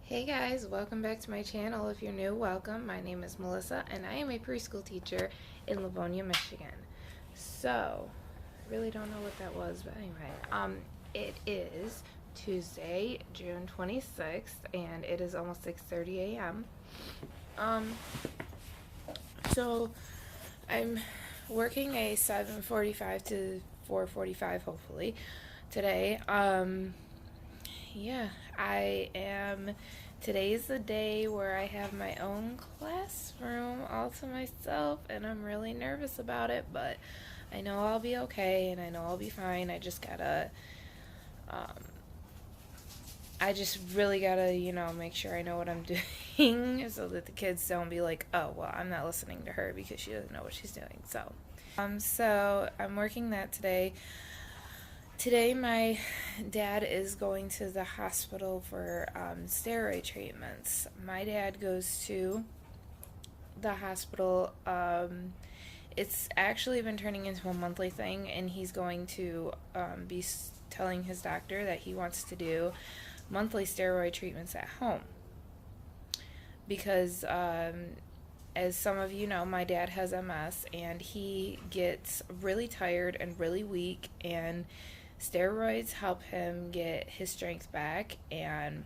Hey guys, welcome back to my channel. If you're new, welcome. My name is Melissa and I am a preschool teacher in Livonia, Michigan. So, I really don't know what that was, but anyway, it is Tuesday, June 26th, and it is almost 6:30 a.m. Um, so I'm working a 7:45 to 4:45 hopefully today. Yeah, I am. Today's the day where I have my own classroom all to myself, and I'm really nervous about it, but I know I'll be okay and I know I'll be fine. Um, I just really gotta, make sure I know what I'm doing so that the kids don't be like, oh, well, I'm not listening to her because she doesn't know what she's doing. So I'm working that today. Today, my dad is going to the hospital for steroid treatments. My dad goes to the hospital. It's actually been turning into a monthly thing, and he's going to be telling his doctor that he wants to do monthly steroid treatments at home. Because, as some of you know, my dad has MS, and he gets really tired and really weak, and steroids help him get his strength back. And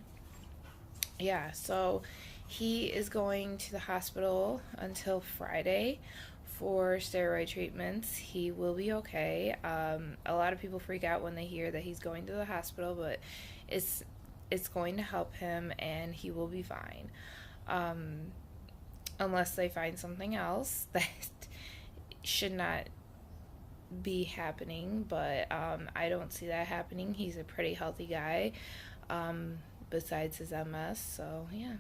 yeah, so he is going to the hospital until Friday for steroid treatments. He will be okay. A lot of people freak out when they hear that he's going to the hospital, but it's going to help him and he will be fine. Unless they find something else that should not be happening, but I don't see that happening. He's a pretty healthy guy, besides his MS. So yeah,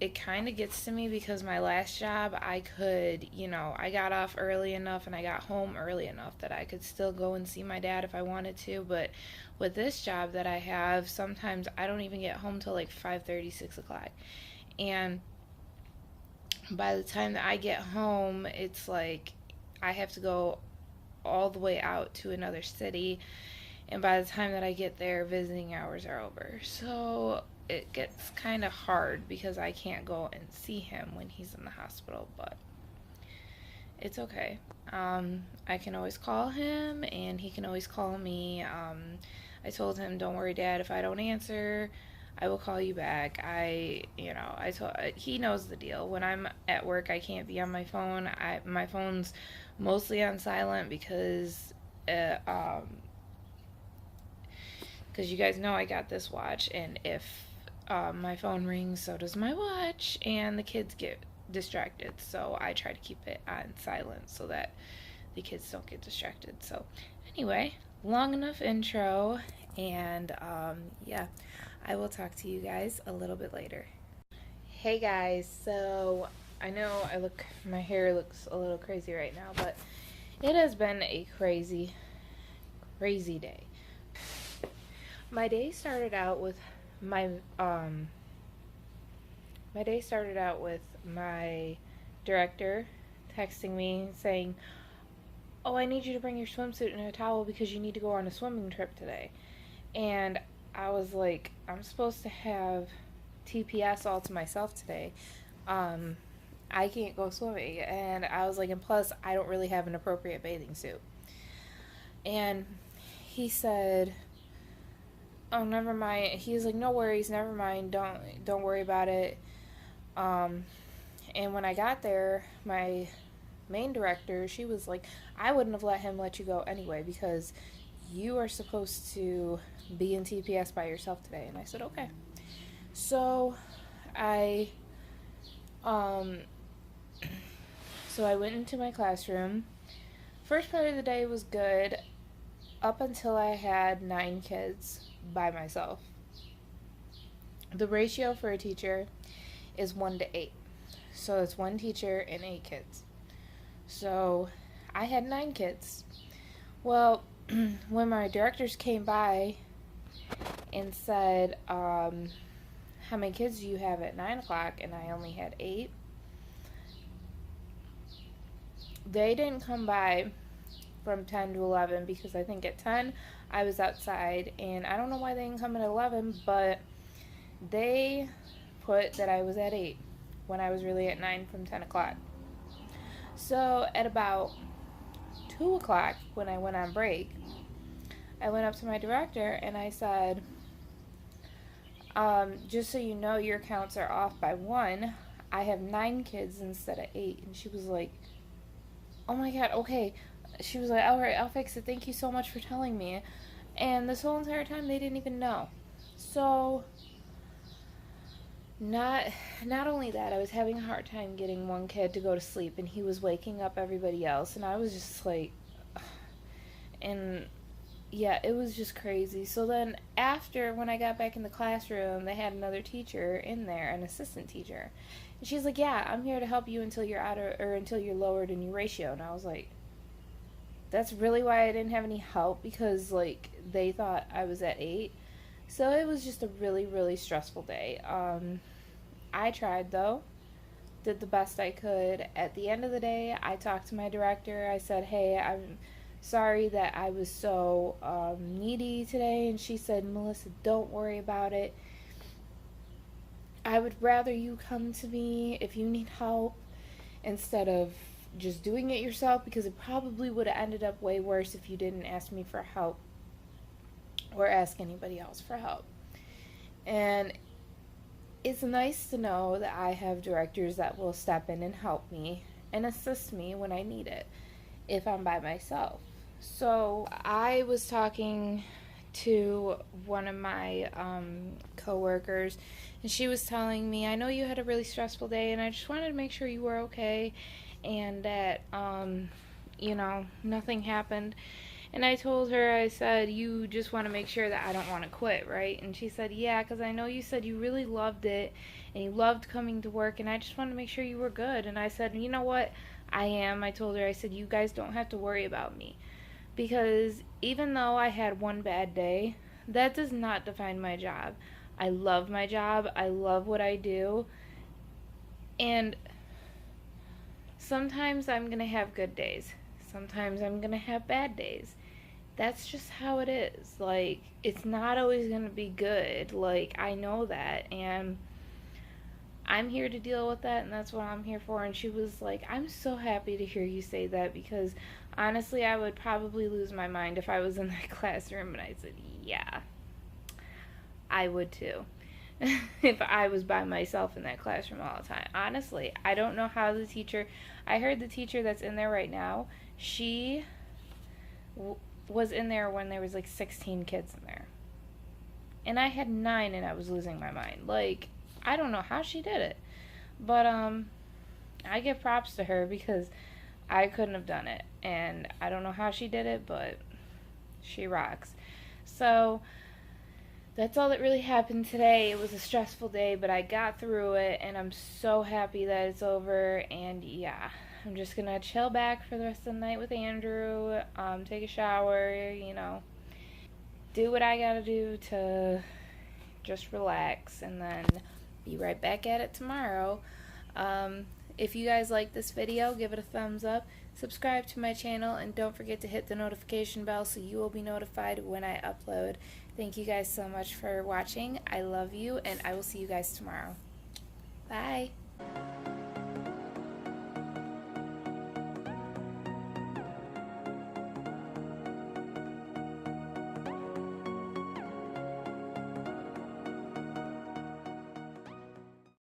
it kind of gets to me because my last job, I could, I got off early enough and I got home early enough that I could still go and see my dad if I wanted to. But with this job that I have, sometimes I don't even get home till like 5:30, 6 o'clock, and by the time that I get home, it's like I have to go all the way out to another city, and by the time that I get there, visiting hours are over. So it gets kind of hard because I can't go and see him when he's in the hospital, but it's okay. I can always call him, and he can always call me. I told him, "Don't worry, Dad. If I don't answer, I will call you back." He knows the deal. When I'm at work, I can't be on my phone. My phone's mostly on silent because, you guys know I got this watch, and if my phone rings, so does my watch, and the kids get distracted. So I try to keep it on silent so that the kids don't get distracted. So anyway, long enough intro, and yeah, I will talk to you guys a little bit later. Hey guys, so I know my hair looks a little crazy right now, but it has been a crazy, crazy day. My day started out with my director texting me saying, "Oh, I need you to bring your swimsuit and a towel because you need to go on a swimming trip today." And I was like, I'm supposed to have TPS all to myself today. I can't go swimming. And I was like, and plus, I don't really have an appropriate bathing suit. And he said, "Oh, never mind." He's like, "No worries, never mind. Don't worry about it." And when I got there, my main director, she was like, "I wouldn't have let you go anyway because you are supposed to be in TPS by yourself today." And I said, "Okay." So I went into my classroom. First part of the day was good up until I had 9 kids by myself. The ratio for a teacher is 1 to 8. So it's 1 teacher and 8 kids. So I had 9 kids. Well, when my directors came by and said, "How many kids do you have at 9 o'clock?" and I only had 8, they didn't come by from 10 to 11 because I think at 10 I was outside, and I don't know why they didn't come at 11, but they put that I was at 8 when I was really at 9 from 10 o'clock. So at about 2 o'clock, when I went on break, I went up to my director and I said, just so you know, your counts are off by 1. I have 9 kids instead of 8. And she was like, oh my god, okay. She was like, alright, I'll fix it. Thank you so much for telling me. And this whole entire time, they didn't even know. So, not not only that, I was having a hard time getting one kid to go to sleep, and he was waking up everybody else, and I was just like, and yeah, it was just crazy. So then after, when I got back in the classroom, they had another teacher in there, an assistant teacher, and she's like, yeah, I'm here to help you until you're out of, or until you're lowered in your ratio. And I was like, that's really why I didn't have any help, because like they thought I was at 8. So it was just a really, really stressful day. I tried though, did the best I could. At the end of the day, I talked to my director. I said, hey, I'm sorry that I was so needy today. And she said, Melissa, don't worry about it. I would rather you come to me if you need help instead of just doing it yourself, because it probably would have ended up way worse if you didn't ask me for help or ask anybody else for help. And it's nice to know that I have directors that will step in and help me and assist me when I need it if I'm by myself. So I was talking to one of my coworkers, and she was telling me, I know you had a really stressful day, and I just wanted to make sure you were okay and that nothing happened. And I told her, I said, you just want to make sure that I don't want to quit, right? And she said, yeah, because I know you said you really loved it and you loved coming to work, and I just wanted to make sure you were good. And I said, you know what? I am. I told her, I said, you guys don't have to worry about me. Because even though I had one bad day, that does not define my job. I love my job. I love what I do. And sometimes I'm going to have good days. Sometimes I'm going to have bad days. That's just how it is. Like, it's not always going to be good. Like, I know that. And I'm here to deal with that, and that's what I'm here for. And she was like, I'm so happy to hear you say that, because honestly, I would probably lose my mind if I was in that classroom. And I said, yeah, I would too. If I was by myself in that classroom all the time. Honestly, I don't know how the teacher, I heard the teacher that's in there right now, she was in there when there was like 16 kids in there. And I had 9 and I was losing my mind. Like, I don't know how she did it. But I give props to her, because I couldn't have done it. And I don't know how she did it, but she rocks. So that's all that really happened today. It was a stressful day, but I got through it, and I'm so happy that it's over. And yeah, I'm just gonna chill back for the rest of the night with Andrew, take a shower, do what I gotta do to just relax, and then be right back at it tomorrow. If you guys like this video, give it a thumbs up, subscribe to my channel, and don't forget to hit the notification bell so you will be notified when I upload. Thank you guys so much for watching. I love you, and I will see you guys tomorrow. Bye.